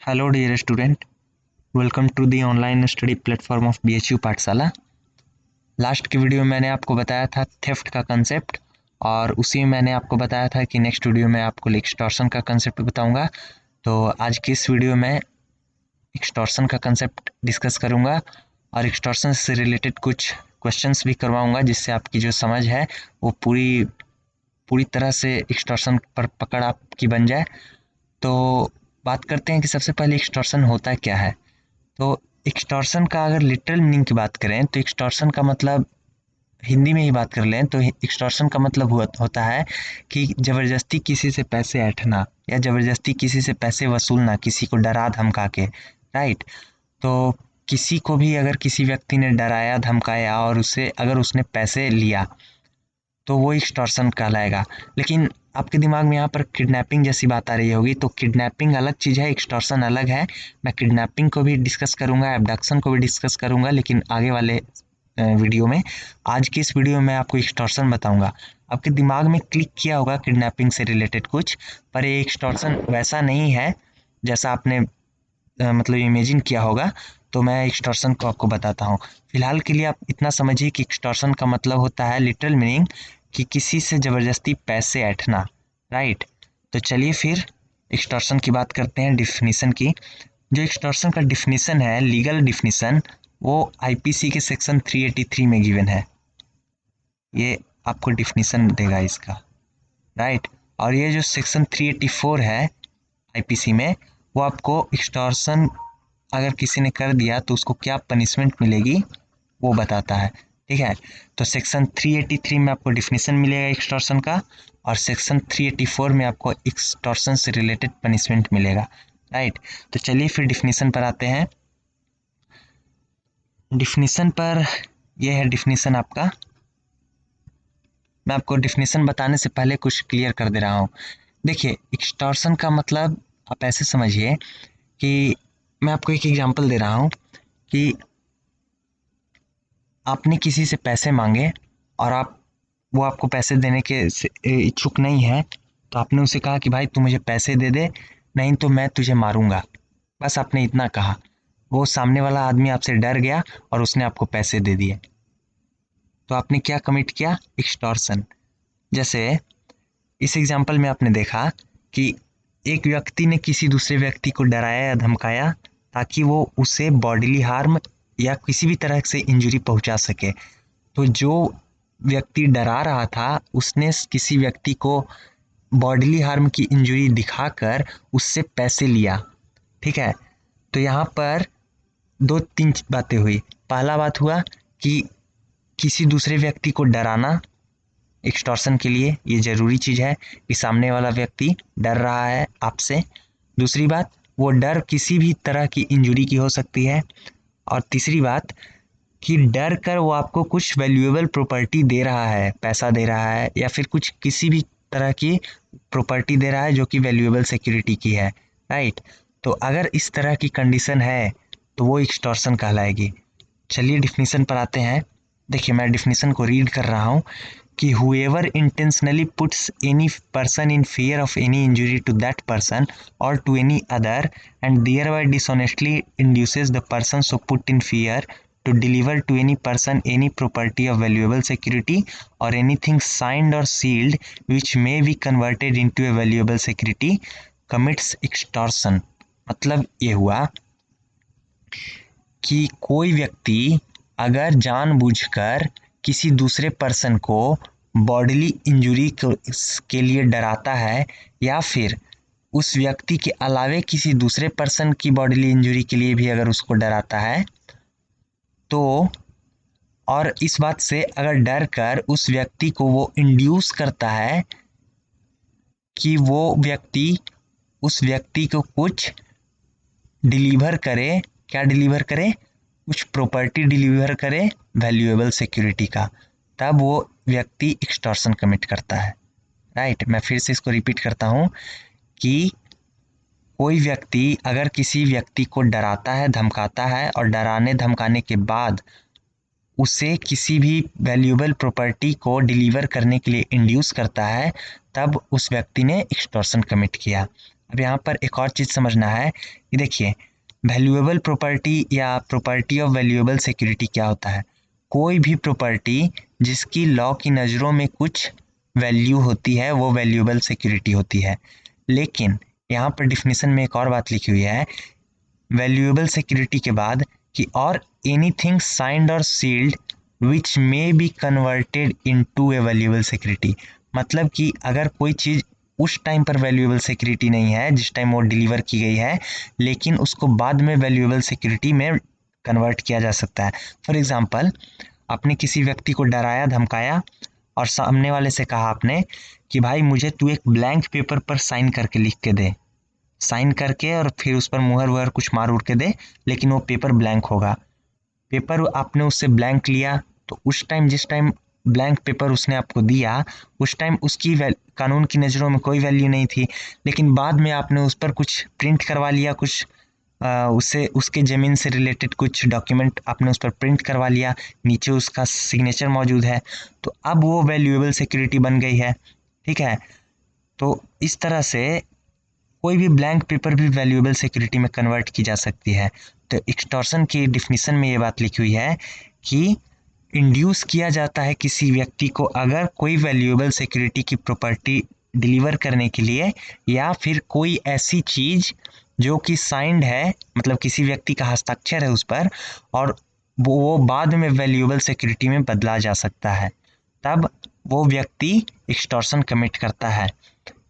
Hello dear student, welcome to the online study platform of BHU Pathshala. Last की video में मैंने आपको बताया था थेफ्ट का कंसेप्ट, और उसी में मैंने आपको बताया था कि नेक्स्ट वीडियो में आपको एक्सटॉर्शन का कंसेप्ट बताऊंगा। तो आज की इस वीडियो में एक्सटॉर्शन का कंसेप्ट डिस्कस करूंगा और एक्सटॉर्शन से रिलेटेड कुछ क्वेश्चंस भी करवाऊंगा, जिससे आपकी जो समझ है वो पूरी पूरी तरह से एक्सटॉर्शन पर पकड़ आपकी बन जाए। तो बात करते हैं कि सबसे पहले एक्सटॉर्शन होता क्या है। तो एक्सटॉर्शन का अगर लिटरल मीनिंग की बात करें तो एक्सटॉर्शन का मतलब, हिंदी में ही बात कर लें तो एक्सटॉर्शन का मतलब होता है कि ज़बरदस्ती किसी से पैसे ऐंठना या ज़बरदस्ती किसी से पैसे वसूलना, किसी को डरा धमका के। राइट। तो किसी को भी अगर किसी व्यक्ति ने डराया धमकाया और उससे अगर उसने पैसे लिया तो वो एक्सटॉर्शन कहलाएगा। लेकिन आपके दिमाग में यहाँ पर किडनैपिंग जैसी बात आ रही होगी, तो किडनैपिंग अलग चीज़ है, एक्सटॉर्शन अलग है। मैं किडनैपिंग को भी डिस्कस करूँगा, एब्डक्शन को भी डिस्कस करूँगा, लेकिन आगे वाले वीडियो में। आज की इस वीडियो में आपको एक्सटॉर्शन बताऊँगा। आपके दिमाग में क्लिक किया होगा किडनैपिंग से रिलेटेड कुछ, पर ये एक्सटॉर्शन वैसा नहीं है जैसा आपने मतलब इमेजिन किया होगा। तो मैं एक्सटॉर्शन को आपको बताता हूँ। फिलहाल के लिए आप इतना समझिए कि एक्सटॉर्शन का मतलब होता है लिटरल मीनिंग कि किसी से ज़बरदस्ती पैसे ऐंठना। राइट। तो चलिए फिर एक्सटॉर्शन की बात करते हैं, डिफिनीसन की। जो एक्सटॉर्शन का डिफिनीसन है, लीगल डिफिनीसन, वो IPC के सेक्शन 383 में गिवन है। ये आपको डिफिनीसन देगा इसका। राइट। और ये जो सेक्शन 384 है IPC में, वो आपको एक्सटॉर्शन अगर किसी ने कर दिया तो उसको क्या पनिशमेंट मिलेगी वो बताता है। ठीक है। तो सेक्शन 383 में आपको डिफिनीशन मिलेगा एक्सटॉर्शन का, और सेक्शन 384 में आपको एक्सटॉर्शन से रिलेटेड पनिशमेंट मिलेगा। राइट। तो चलिए फिर डिफिनीशन पर आते हैं। डिफिनीशन पर यह है डिफिनीशन आपका। मैं आपको डिफिनीशन बताने से पहले कुछ क्लियर कर दे रहा हूँ। देखिए, एक्सटॉर्शन का मतलब आप ऐसे समझिए कि मैं आपको एक एग्जांपल दे रहा हूँ कि आपने किसी से पैसे मांगे और वो आपको पैसे देने के इच्छुक नहीं है, तो आपने उसे कहा कि भाई तू मुझे पैसे दे दे, नहीं तो मैं तुझे मारूंगा। बस आपने इतना कहा, वो सामने वाला आदमी आपसे डर गया और उसने आपको पैसे दे दिए। तो आपने क्या कमिट किया? एक्सटॉर्शन। जैसे इस एग्जाम्पल में आपने देखा कि एक व्यक्ति ने किसी दूसरे व्यक्ति को डराया या धमकाया ताकि वो उसे बॉडीली हार्म या किसी भी तरह से इंजरी पहुंचा सके। तो जो व्यक्ति डरा रहा था उसने किसी व्यक्ति को बॉडीली हार्म की इंजरी दिखाकर उससे पैसे लिया। ठीक है। तो यहाँ पर दो तीन बातें हुई। पहला बात हुआ कि किसी दूसरे व्यक्ति को डराना एक्सटॉर्शन के लिए ये ज़रूरी चीज़ है कि सामने वाला व्यक्ति डर रहा है आपसे। दूसरी बात, वो डर किसी भी तरह की इंजरी की हो सकती है। और तीसरी बात कि डर कर वो आपको कुछ वैल्यूएबल प्रॉपर्टी दे रहा है, पैसा दे रहा है या फिर कुछ किसी भी तरह की प्रॉपर्टी दे रहा है जो कि वैल्यूएबल सिक्योरिटी की है। राइट। तो अगर इस तरह की कंडीशन है तो वो एक्सटॉर्शन कहलाएगी। चलिए डिफिनीशन पर आते हैं। देखिए, मैं डिफिनीशन को रीड कर रहा हूँ कि whoever intentionally puts any person in fear of any injury to that person or to any other and thereby dishonestly induces the person so put in fear to deliver to any person any property of valuable security or anything signed or sealed which may be converted into a valuable security commits extortion। मतलब ये हुआ कि कोई व्यक्ति अगर जानबूझकर किसी दूसरे पर्सन को बॉडीली इंजरी के लिए डराता है या फिर उस व्यक्ति के अलावे किसी दूसरे पर्सन की बॉडीली इंजरी के लिए भी अगर उसको डराता है, तो और इस बात से अगर डर कर उस व्यक्ति को वो इंड्यूस करता है कि वो व्यक्ति उस व्यक्ति को कुछ डिलीवर करे, क्या डिलीवर करे? कुछ प्रॉपर्टी डिलीवर करे वैल्यूएबल सिक्योरिटी का, तब वो व्यक्ति एक्सटॉर्शन कमिट करता है। राइट। मैं फिर से इसको रिपीट करता हूँ कि कोई व्यक्ति अगर किसी व्यक्ति को डराता है धमकाता है और डराने धमकाने के बाद उसे किसी भी वैल्यूएबल प्रॉपर्टी को डिलीवर करने के लिए इंड्यूस करता है, तब उस व्यक्ति ने एक्सटॉर्शन कमिट किया। अब यहाँ पर एक और चीज़ समझना है कि देखिए, वैल्यूएबल प्रॉपर्टी या प्रॉपर्टी ऑफ वैल्यूएबल सिक्योरिटी क्या होता है। कोई भी प्रॉपर्टी जिसकी लॉ की नज़रों में कुछ वैल्यू होती है वो वैल्यूएबल सिक्योरिटी होती है। लेकिन यहाँ पर डिफिनीशन में एक और बात लिखी हुई है वैल्यूएबल सिक्योरिटी के बाद कि और एनीथिंग साइंड और sealed which may be converted into a valuable security. मतलब कि अगर कोई चीज़ उस टाइम पर वैल्यूएबल सिक्योरिटी नहीं है जिस टाइम वो डिलीवर की गई है, लेकिन उसको बाद में वैल्यूएबल सिक्योरिटी में कन्वर्ट किया जा सकता है। फॉर एग्जांपल, आपने किसी व्यक्ति को डराया धमकाया और सामने वाले से कहा आपने कि भाई मुझे तू एक ब्लैंक पेपर पर साइन करके लिख के दे, साइन करके और फिर उस पर मुहर वुहर कुछ मार उड़ के दे, लेकिन वो पेपर ब्लैंक होगा। पेपर आपने उससे ब्लैंक लिया तो उस टाइम जिस टाइम ब्लैंक पेपर उसने आपको दिया उस टाइम उसकी कानून की नज़रों में कोई वैल्यू नहीं थी, लेकिन बाद में आपने उस पर कुछ प्रिंट करवा लिया, कुछ उससे उसके ज़मीन से रिलेटेड कुछ डॉक्यूमेंट आपने उस पर प्रिंट करवा लिया, नीचे उसका सिग्नेचर मौजूद है, तो अब वो वैल्यूएबल सिक्योरिटी बन गई है। ठीक है, तो इस तरह से कोई भी ब्लैंक पेपर भी वैल्यूएबल सिक्योरिटी में कन्वर्ट की जा सकती है। तो एक्सटॉर्शन की डिफिनीशन में ये बात लिखी हुई है कि इंड्यूस किया जाता है किसी व्यक्ति को अगर कोई वैल्यूएबल सिक्योरिटी की प्रॉपर्टी डिलीवर करने के लिए, या फिर कोई ऐसी चीज़ जो कि साइंड है, मतलब किसी व्यक्ति का हस्ताक्षर है उस पर, और वो बाद में वैल्यूएबल सिक्योरिटी में बदला जा सकता है, तब वो व्यक्ति एक्सटॉर्शन कमिट करता है।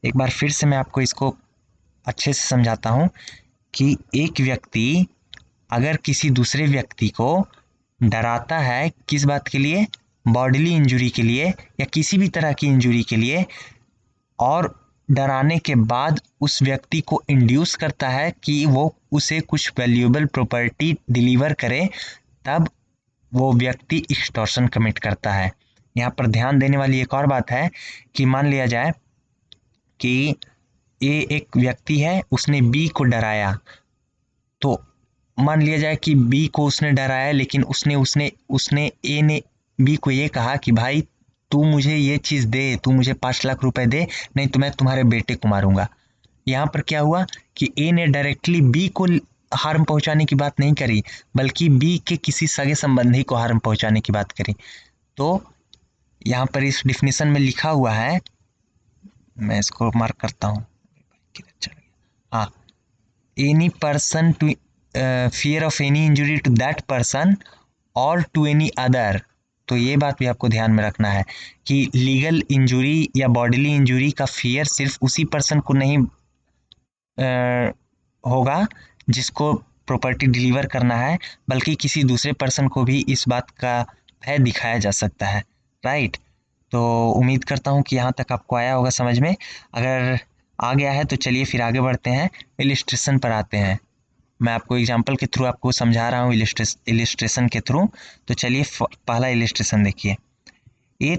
एक बार फिर से मैं आपको इसको अच्छे से समझाता हूँ कि एक व्यक्ति अगर किसी दूसरे व्यक्ति को डराता है किस बात के लिए, बॉडीली इंजरी के लिए या किसी भी तरह की इंजरी के लिए, और डराने के बाद उस व्यक्ति को इंड्यूस करता है कि वो उसे कुछ वैल्यूएबल प्रॉपर्टी डिलीवर करे, तब वो व्यक्ति एक्सटॉर्शन कमिट करता है। यहाँ पर ध्यान देने वाली एक और बात है कि मान लिया जाए कि ए एक व्यक्ति है, उसने बी को डराया, तो मान लिया जाए कि बी को उसने डराया, लेकिन उसने उसने उसने ए ने बी को ये कहा कि भाई तू मुझे ये चीज़ दे, तू मुझे 5 लाख रुपए दे, नहीं तो मैं तुम्हारे बेटे को मारूंगा। यहाँ पर क्या हुआ कि ए ने डायरेक्टली बी को हार्म पहुंचाने की बात नहीं करी, बल्कि बी के किसी सगे संबंधी को हार्म पहुंचाने की बात करी। तो यहाँ पर इस डिफिनीशन में लिखा हुआ है, मैं इसको मार्क करता हूँ, हाँ, any person to fear of any injury to that person or to any other। तो ये बात भी आपको ध्यान में रखना है कि लीगल इंजरी या बॉडीली इंजरी का फियर सिर्फ उसी पर्सन को नहीं होगा जिसको प्रॉपर्टी डिलीवर करना है, बल्कि किसी दूसरे पर्सन को भी इस बात का भय दिखाया जा सकता है। राइट, तो उम्मीद करता हूँ कि यहाँ तक आपको आया होगा समझ में। अगर आ गया है तो चलिए फिर आगे बढ़ते हैं, इलिस्ट्रेशन पर आते हैं। मैं आपको एग्जांपल के थ्रू आपको समझा रहा हूँ, इलिस्ट्रेशन के थ्रू। तो चलिए पहला इलिस्ट्रेशन देखिए। A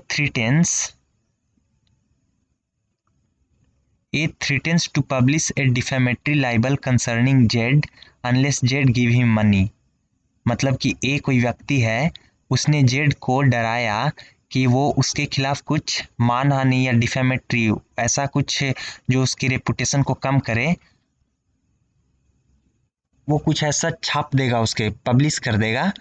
threatens to publish a defamatory libel concerning Z unless Z give him money. मतलब कि ए कोई व्यक्ति है, उसने जेड को डराया कि वो उसके खिलाफ कुछ मानहानि या डिफेमेटरी ऐसा कुछ जो उसकी रेपुटेशन को कम करे, वो कुछ ऐसा छाप देगा, उसके पब्लिश कर देगा।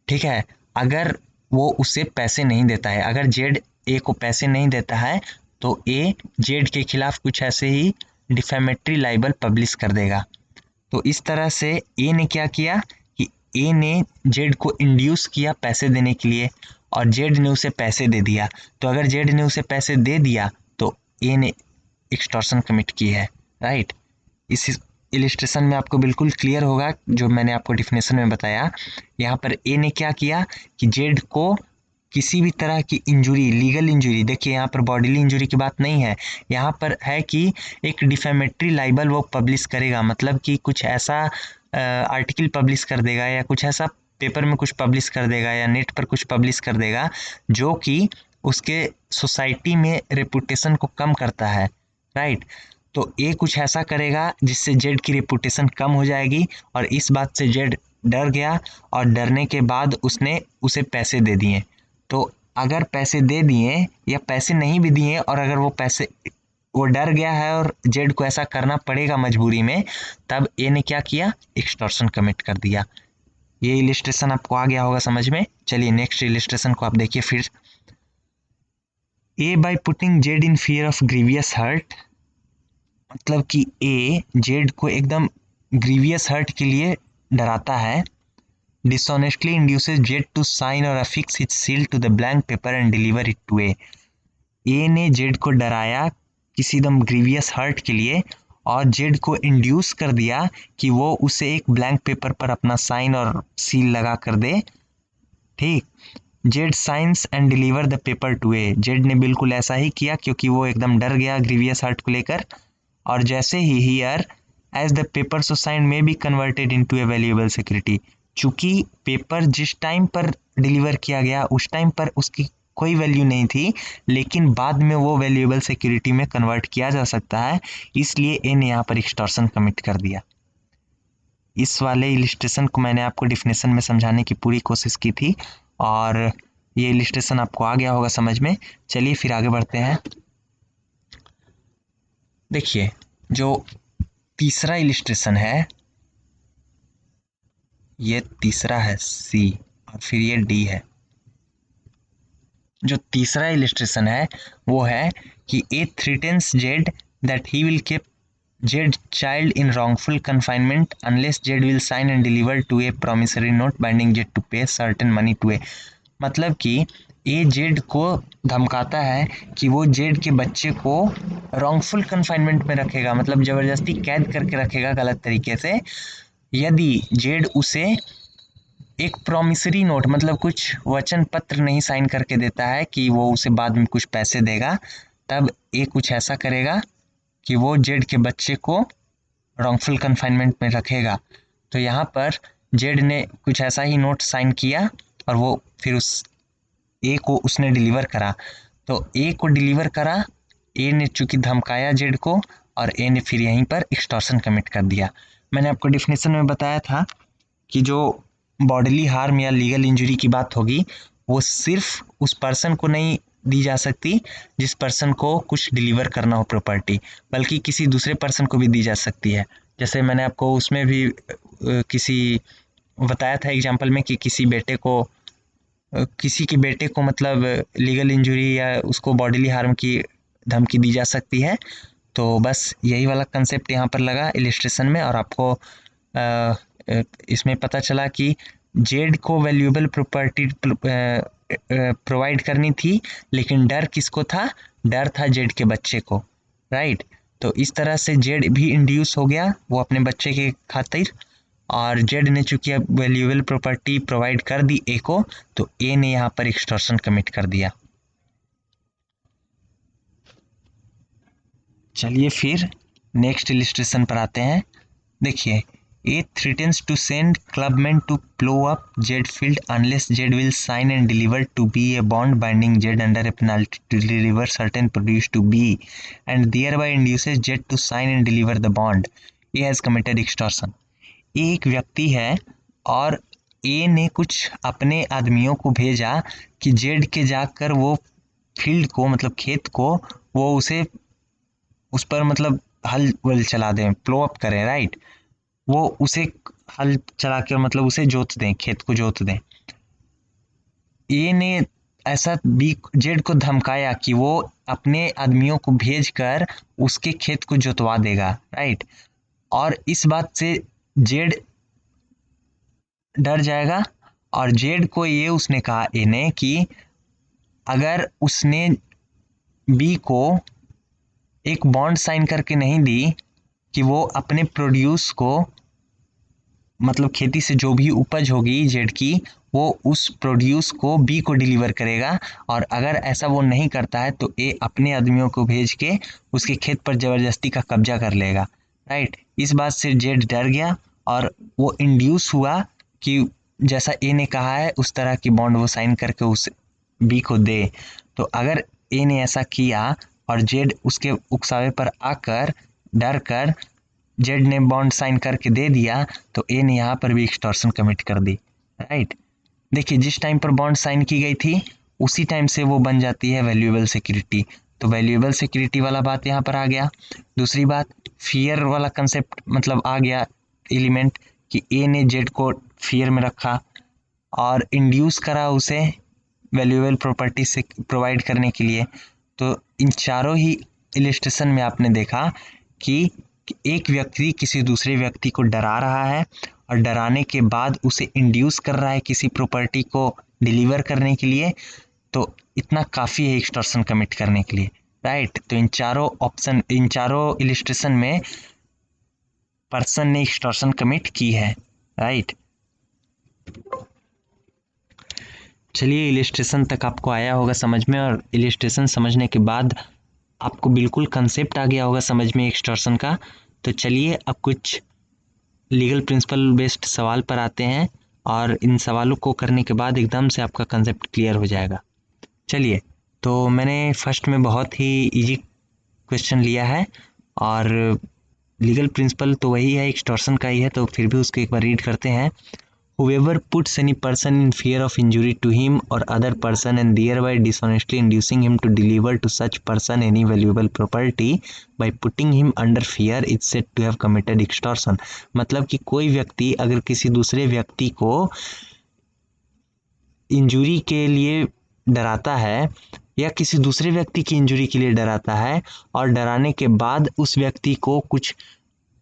ठीक है, अगर वो उसे पैसे नहीं देता है, अगर जेड ए को पैसे नहीं देता है तो ए जेड के खिलाफ कुछ ऐसे ही डिफेमेटरी लाइबल पब्लिश कर देगा। तो इस तरह से ए ने क्या किया कि ए ने जेड को इंड्यूस किया पैसे देने के लिए, और जेड ने उसे पैसे दे दिया। तो अगर जेड ने उसे पैसे दे दिया तो ए ने एक्सटॉर्शन कमिट की है। राइट, इस इलिस्ट्रेशन में आपको बिल्कुल क्लियर होगा जो मैंने आपको डिफिनेशन में बताया। यहाँ पर ए ने क्या किया कि जेड को किसी भी तरह की इंजुरी, लीगल इंजुरी, देखिए यहाँ पर बॉडीली इंजुरी की बात नहीं है, यहाँ पर है कि एक डिफेमेटरी लाइबल वो पब्लिश करेगा, मतलब कि कुछ ऐसा आर्टिकल पब्लिश कर देगा या कुछ ऐसा पेपर में कुछ पब्लिश कर देगा या नेट पर कुछ पब्लिश कर देगा जो कि उसके सोसाइटी में रेपुटेशन को कम करता है। राइट, तो ए कुछ ऐसा करेगा जिससे जेड की रेपुटेशन कम हो जाएगी, और इस बात से जेड डर गया, और डरने के बाद उसने उसे पैसे दे दिए। तो अगर पैसे दे दिए या पैसे नहीं भी दिए, और अगर वो पैसे वो डर गया है और जेड को ऐसा करना पड़ेगा मजबूरी में, तब ए ने क्या किया, एक्सटॉर्शन कमिट कर दिया। ये इलिस्ट्रेशन आपको आ गया होगा समझ में। चलिए नेक्स्ट इलिस्ट्रेशन को आप देखिए फिर। A by putting Z in fear of grievous hurt, मतलब कि ए जेड को एकदम ग्रीवियस हर्ट के लिए डराता है। Dishonestly induces Z to sign और affix his seal to the blank paper and deliver it to A. A ने जेड को डराया किसी एकदम ग्रीवियस हर्ट के लिए और जेड को इंड्यूस कर दिया कि वो उसे एक ब्लैंक पेपर पर अपना साइन और सील लगा कर दे। ठीक, Z science and deliver the paper two A. Z ने बिल्कुल ऐसा ही किया क्योंकि वो एकदम डर गया ग्रीवियस हर्ट को लेकर। और जैसे ही here as the paper so sign may be converted into a valuable security, चूंकि पेपर जिस टाइम पर डिलीवर किया गया उस टाइम पर उसकी कोई वैल्यू नहीं थी, लेकिन बाद में वो वैल्यूएबल सिक्योरिटी में कन्वर्ट किया जा सकता है, इसलिए ए ने यहाँ पर एक्सटॉर्शन कमिट कर दिया। इस वाले इलिस्ट्रेशन को मैंने आपको डिफिनेशन में समझाने की पूरी कोशिश की थी और ये इलिस्ट्रेशन आपको आ गया होगा समझ में। चलिए फिर आगे बढ़ते हैं। देखिए जो तीसरा इलिस्ट्रेशन है, ये तीसरा है सी और फिर ये डी है। जो तीसरा इलिस्ट्रेशन है वो है कि A threatens Z that he will keep Z child in wrongful confinement unless Z will sign and deliver to A promissory note binding Z to pay certain money to A. मतलब कि ए Z को धमकाता है कि वो Z के बच्चे को wrongful confinement में रखेगा, मतलब ज़बरदस्ती कैद करके रखेगा गलत तरीके से, यदि जेड उसे एक प्रॉमिसरी नोट मतलब कुछ वचन पत्र नहीं साइन करके देता है कि वो उसे बाद में कुछ पैसे देगा, तब ए कुछ ऐसा करेगा कि वो जेड के बच्चे को रॉन्गफुल कन्फाइनमेंट में रखेगा। तो यहाँ पर जेड ने कुछ ऐसा ही नोट साइन किया और वो फिर उस ए को उसने डिलीवर करा। तो ए को डिलीवर करा, ए ने चूंकि धमकाया जेड को और ए ने फिर यहीं पर एक्सटॉर्शन कमिट कर दिया। मैंने आपको डिफिनेशन में बताया था कि जो बॉडीली हार्म या लीगल इंजरी की बात होगी वो सिर्फ उस पर्सन को नहीं दी जा सकती जिस पर्सन को कुछ डिलीवर करना हो प्रॉपर्टी, बल्कि किसी दूसरे पर्सन को भी दी जा सकती है। जैसे मैंने आपको उसमें भी किसी बताया था एग्जांपल में कि किसी के बेटे को मतलब लीगल इंजरी या उसको बॉडीली हार्म की धमकी दी जा सकती है। तो बस यही वाला कंसेप्ट यहाँ पर लगा इलिस्ट्रेशन में और आपको इसमें पता चला कि जेड को वैल्यूएबल प्रॉपर्टी प्रोवाइड करनी थी, लेकिन डर किसको था, डर था जेड के बच्चे को, राइट। तो इस तरह से जेड भी इंड्यूस हो गया वो अपने बच्चे के खातिर, और जेड ने चूंकि अब वैल्यूएबल प्रॉपर्टी प्रोवाइड कर दी ए को, तो ए ने यहाँ पर एक्सटॉर्शन कमिट कर दिया। चलिए फिर नेक्स्ट इलिस्ट्रेशन पर आते हैं। देखिए A threatens to send clubman to plough up Z field unless Z will sign and deliver to B a bond binding Z under a penalty to deliver certain produce to B and thereby induces Z to sign and deliver the bond. A has committed extortion. एक व्यक्ति है और ए ने कुछ अपने आदमियों को भेजा कि जेड के जाकर वो फील्ड को मतलब खेत को वो उस पर मतलब हल वल चला दें, प्लो अप करें, राइट। वो उसे हल चला कर मतलब उसे जोत दें, खेत को जोत दें। ए ने ऐसा बी जेड को धमकाया कि वो अपने आदमियों को भेजकर उसके खेत को जोतवा देगा, राइट। और इस बात से जेड डर जाएगा और जेड को ये उसने कहा ए ने कि अगर उसने बी को एक बॉन्ड साइन करके नहीं दी कि वो अपने प्रोड्यूस को मतलब खेती से जो भी उपज होगी जेड की वो उस प्रोड्यूस को बी को डिलीवर करेगा, और अगर ऐसा वो नहीं करता है तो ए अपने आदमियों को भेज के उसके खेत पर ज़बरदस्ती का कब्जा कर लेगा, राइट। इस बात से जेड डर गया और वो इंड्यूस हुआ कि जैसा ए ने कहा है उस तरह की बॉन्ड वो साइन करके उस बी को दे। तो अगर ए ने ऐसा किया और जेड उसके उकसावे पर आकर डर कर जेड ने बॉन्ड साइन करके दे दिया, तो ए ने यहाँ पर भी एक्सटॉर्शन कमिट कर दी, राइट। देखिए जिस टाइम पर बॉन्ड साइन की गई थी उसी टाइम से वो बन जाती है वैल्यूएबल सिक्योरिटी। तो वैल्यूएबल सिक्योरिटी वाला बात यहाँ पर आ गया। दूसरी बात, फियर वाला कंसेप्ट मतलब आ गया एलिमेंट कि ए ने जेड को फियर में रखा और इंड्यूस करा उसे वैल्यूएबल प्रॉपर्टी से प्रोवाइड करने के लिए। तो इन चारों ही इलिस्ट्रेशन में आपने देखा कि एक व्यक्ति किसी दूसरे व्यक्ति को डरा रहा है और डराने के बाद उसे इंड्यूस कर रहा है किसी प्रॉपर्टी को डिलीवर करने के लिए। तो इतना काफ़ी है एक्सटॉर्शन कमिट करने के लिए, राइट। तो इन चारों इलिस्ट्रेशन में पर्सन ने एक्सटॉर्शन कमिट की है, राइट। चलिए, इलिस्ट्रेशन तक आपको आया होगा समझ में, और इलिस्ट्रेशन समझने के बाद आपको बिल्कुल कंसेप्ट आ गया होगा समझ में एक्सटॉर्शन का। तो चलिए अब कुछ लीगल प्रिंसिपल बेस्ड सवाल पर आते हैं, और इन सवालों को करने के बाद एकदम से आपका कंसेप्ट क्लियर हो जाएगा। चलिए, तो मैंने फर्स्ट में बहुत ही इजी क्वेश्चन लिया है, और लीगल प्रिंसिपल तो वही है, एक्सटॉर्शन का ही है, तो फिर भी उसको एक बार रीड करते हैं। Whoever puts any person in fear of injury to him or other person and thereby dishonestly inducing him to deliver to such person any valuable property by putting him under fear is said to have committed extortion। मतलब कि कोई व्यक्ति अगर किसी दूसरे व्यक्ति को injury के लिए डराता है या किसी दूसरे व्यक्ति की इंजुरी के लिए डराता है और डराने के बाद उस व्यक्ति को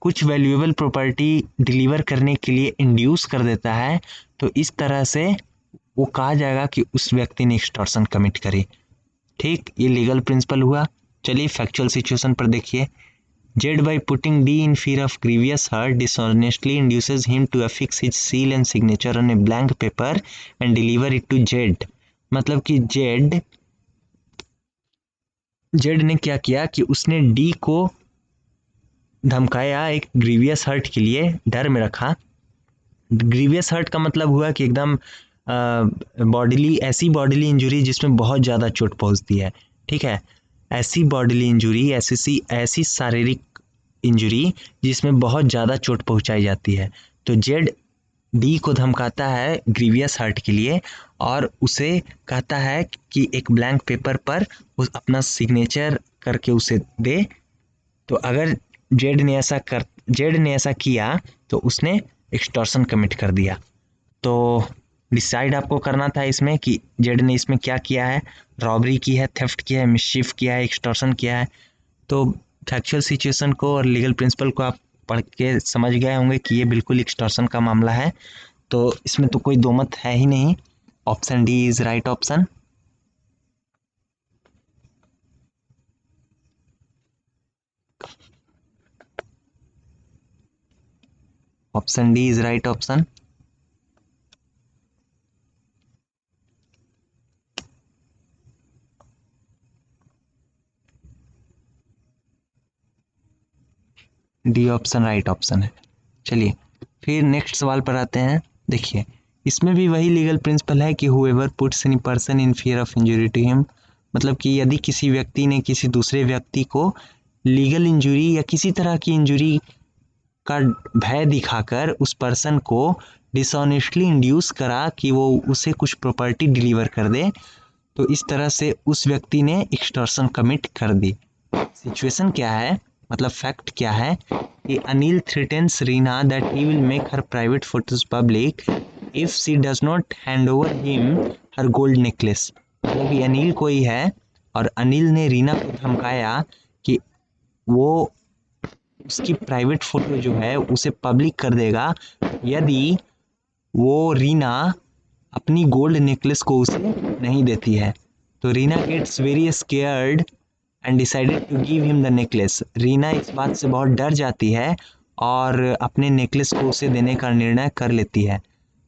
कुछ वैल्यूएबल प्रॉपर्टी डिलीवर करने के लिए इंड्यूस कर देता है, तो इस तरह से वो कहा जाएगा कि उस व्यक्ति ने एक्सटॉर्शन कमिट करी। ठीक, ये लीगल प्रिंसिपल हुआ। चलिए फैक्चुअल सिचुएशन पर देखिए। Z by putting D in fear of grievous hurt dishonestly induces him to affix his seal and signature on a blank paper and deliver it to Z. मतलब कि Z ने क्या किया कि उसने डी को धमकाया, एक ग्रीवियस हर्ट के लिए डर में रखा। ग्रीवियस हर्ट का मतलब हुआ कि एकदम ऐसी बॉडीली इंजुरी जिसमें बहुत ज़्यादा चोट पहुंचती है, ठीक है। ऐसी बॉडीली इंजुरी, ऐसी शारीरिक इंजुरी जिसमें बहुत ज़्यादा चोट पहुंचाई जाती है। तो जेड डी को धमकाता है ग्रीवियस हर्ट के लिए और उसे कहता है कि एक ब्लैंक पेपर पर उस अपना सिग्नेचर करके उसे दे। तो अगर जेड ने ऐसा किया तो उसने एक्सटॉर्शन कमिट कर दिया। तो डिसाइड आपको करना था इसमें कि जेड ने इसमें क्या किया है, रॉबरी की है, थेफ्ट किया है, मिसचिफ किया है, एक्सटॉर्शन किया है। तो फैक्चुअल सिचुएशन को और लीगल प्रिंसिपल को आप पढ़ के समझ गए होंगे कि ये बिल्कुल एक्सटॉर्शन का मामला है। तो इसमें तो कोई दो मत है ही नहीं, option D is right option. Option D is right option. D option right option है। चलिए फिर नेक्स्ट सवाल पर आते हैं। देखिए, इसमें भी वही लीगल प्रिंसिपल है कि whoever puts any person in fear of injury to him. मतलब कि यदि किसी व्यक्ति ने किसी दूसरे व्यक्ति को लीगल इंजुरी या किसी तरह की इंजुरी का भय दिखाकर उस पर्सन को डिसऑनेस्टली इंड्यूस करा कि वो उसे कुछ प्रॉपर्टी डिलीवर कर दे, तो इस तरह से उस व्यक्ति ने एक्सटॉर्शन कमिट कर दी। सिचुएशन क्या है, मतलब फैक्ट क्या है कि Anil threatens Reena that he will make her private photos public if she does not hand over him her gold necklace. मतलब कि अनिल कोई है और अनिल ने रीना को धमकाया कि वो उसकी प्राइवेट फोटो जो है उसे पब्लिक कर देगा यदि वो रीना अपनी गोल्ड नेकलेस को उसे नहीं देती है। तो Reena gets very scared and decided to give him the necklace. Reena इस बात से बहुत डर जाती है और अपने नेकलेस को उसे देने का निर्णय कर लेती है।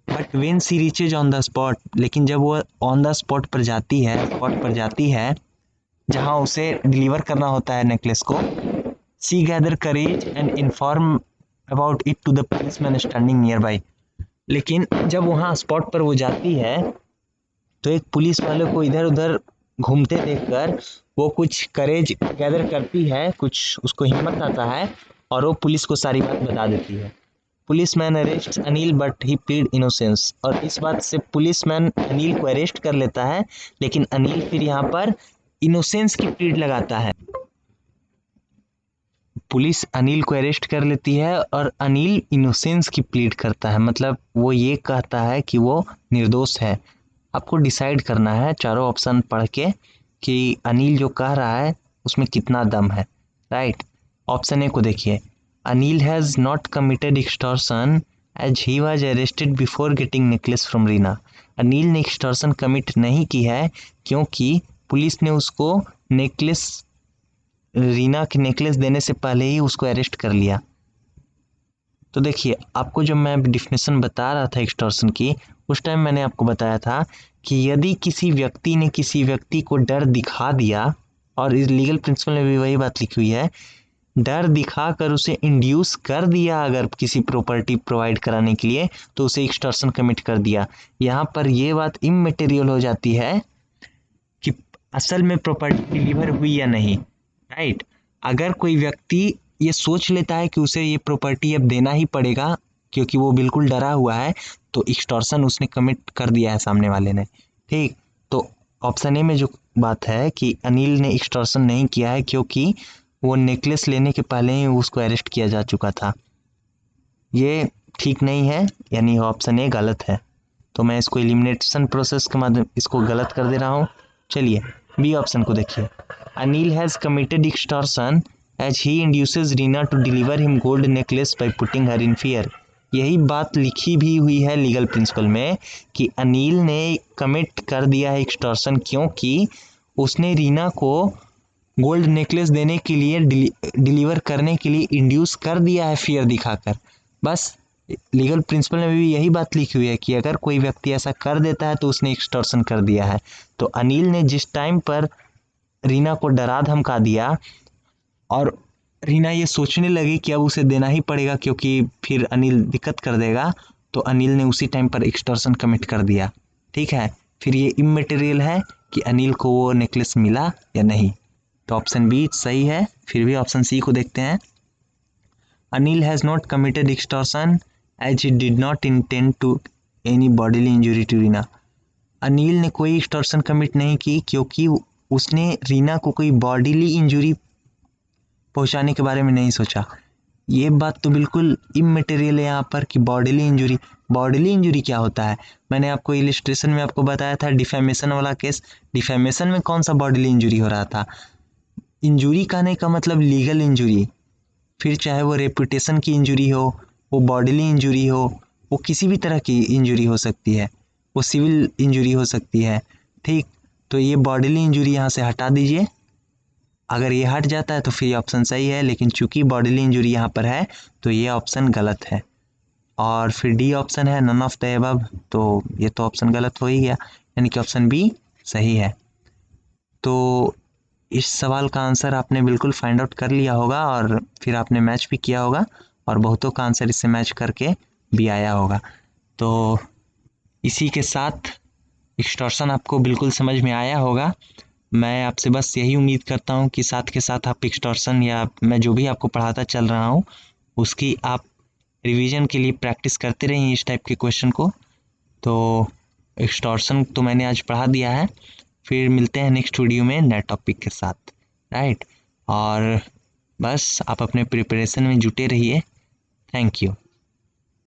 But when she reaches on the spot, लेकिन जब वो ऑन द स्पॉट पर जाती है जहाँ उसे डिलीवर करना होता है नेकलेस को, she gather courage and inform about it to the policeman standing nearby. लेकिन जब वहाँ स्पॉट पर वो जाती है तो एक पुलिस वाले को इधर उधर घूमते देखकर वो कुछ करेज गैदर करती है, कुछ उसको हिम्मत आता है और वो पुलिस को सारी बात बता देती है। Policeman arrest Anil but he plead innocence. और इस बात से पुलिसमैन अनिल को अरेस्ट कर लेता है, लेकिन अनिल फिर यहाँ पर इनोसेंस की प्लीड लगाता है। पुलिस अनिल को अरेस्ट कर लेती है और अनिल इनोसेंस की प्लीड करता है, मतलब वो ये कहता है कि वो निर्दोष है। आपको डिसाइड करना है चारों ऑप्शन पढ़ के कि अनिल जो कह रहा है उसमें कितना दम है, राइट। ऑप्शन ए को देखिए, Anil has not committed extortion as he was arrested before getting necklace from Reena. Anil ने एक्सटॉर्शन कमिट नहीं की है क्योंकि पुलिस ने उसको नेकलेस, रीना के नेकलेस देने से पहले ही उसको अरेस्ट कर लिया। तो देखिए, आपको जब मैं डिफिनेशन बता रहा था एक्सटॉर्शन की, उस टाइम मैंने आपको बताया था कि यदि किसी व्यक्ति ने किसी व्यक्ति को डर दिखा दिया, और इस लीगल प्रिंसिपल में भी वही बात लिखी हुई है, डर दिखाकर उसे इंड्यूस कर दिया अगर किसी प्रॉपर्टी प्रोवाइड कराने के लिए, तो उसे एक्सटॉर्शन कमिट कर दिया। यहाँ पर ये बात इममेटेरियल हो जाती है कि असल में प्रॉपर्टी डिलीवर हुई या नहीं, राइट। अगर कोई व्यक्ति ये सोच लेता है कि उसे ये प्रॉपर्टी अब देना ही पड़ेगा क्योंकि वो बिल्कुल डरा हुआ है, तो एक्सटॉर्शन उसने कमिट कर दिया है सामने वाले ने, ठीक। तो ऑप्शन ए में जो बात है कि अनिल ने एक्सटॉर्शन नहीं किया है क्योंकि वो नेकलेस लेने के पहले ही उसको अरेस्ट किया जा चुका था, ये ठीक नहीं है, यानी ऑप्शन ए गलत है। तो मैं इसको एलिमिनेशन प्रोसेस के माध्यम इसको गलत कर दे रहा हूँ। चलिए बी ऑप्शन को देखिए, Anil has committed extortion as he induces Reena to deliver him gold necklace by putting her in fear. यही बात लिखी भी हुई है लीगल प्रिंसिपल में कि अनिल ने कमिट कर दिया है एक्सटॉर्शन क्योंकि उसने रीना को गोल्ड नेकलेस देने के लिए डिलीवर करने के लिए इंड्यूस कर दिया है फियर दिखाकर। बस लीगल प्रिंसिपल में भी यही बात लिखी हुई है कि अगर कोई व्यक्ति ऐसा कर देता है तो उसने एक्सटॉर्शन कर दिया है। तो अनिल ने जिस टाइम पर रीना को डरा धमका दिया और रीना ये सोचने लगी कि अब उसे देना ही पड़ेगा क्योंकि फिर अनिल दिक्कत कर देगा, तो अनिल ने उसी टाइम पर एक्सटॉर्शन कमिट कर दिया, ठीक है। फिर ये इममेटेरियल है कि अनिल को वो नेकलेस मिला या नहीं। तो ऑप्शन बी सही है। फिर भी ऑप्शन सी को देखते हैं, Anil has not committed extortion as he did not intend to any bodily injury to Reena. Anil ने कोई एक्सटॉर्शन कमिट नहीं की क्योंकि उसने रीना को कोई बॉडीली इंजरी पहुंचाने के बारे में नहीं सोचा। ये बात तो बिल्कुल इममेटेरियल है यहाँ पर कि बॉडीली इंजरी क्या होता है। मैंने आपको इलिस्ट्रेशन में आपको बताया था डिफेमेशन वाला केस, डिफेमेशन में कौन सा बॉडीली इंजरी हो रहा था। इंजरी कहने का मतलब लीगल इंजरी, फिर चाहे वो रेपुटेशन की इंजरी हो, वो बॉडीली इंजरी हो, वो किसी भी तरह की इंजरी हो सकती है, वो सिविल इंजरी हो सकती है, ठीक। तो ये बॉडीली इंजरी यहाँ से हटा दीजिए। अगर ये हट जाता है तो फिर ऑप्शन सही है, लेकिन चूंकि बॉडीली इंजरी यहाँ पर है तो ये ऑप्शन गलत है। और फिर डी ऑप्शन है नन ऑफ द अबव, तो ये तो ऑप्शन गलत हो ही गया, यानी कि ऑप्शन बी सही है। तो इस सवाल का आंसर आपने बिल्कुल फाइंड आउट कर लिया होगा और फिर आपने मैच भी किया होगा और बहुतों का आंसर इससे मैच करके भी आया होगा। तो इसी के साथ एक्सटॉर्शन आपको बिल्कुल समझ में आया होगा। मैं आपसे बस यही उम्मीद करता हूँ कि साथ के साथ आप एक्सटॉर्शन या मैं जो भी आपको पढ़ाता चल रहा हूँ उसकी आप रिवीजन के लिए प्रैक्टिस करते रहिए इस टाइप के क्वेश्चन को। तो एक्सटॉर्शन तो मैंने आज पढ़ा दिया है, फिर मिलते हैं नेक्स्ट वीडियो में नए टॉपिक के साथ, राइट। और बस आप अपने प्रिपरेशन में जुटे रहिए। Thank you.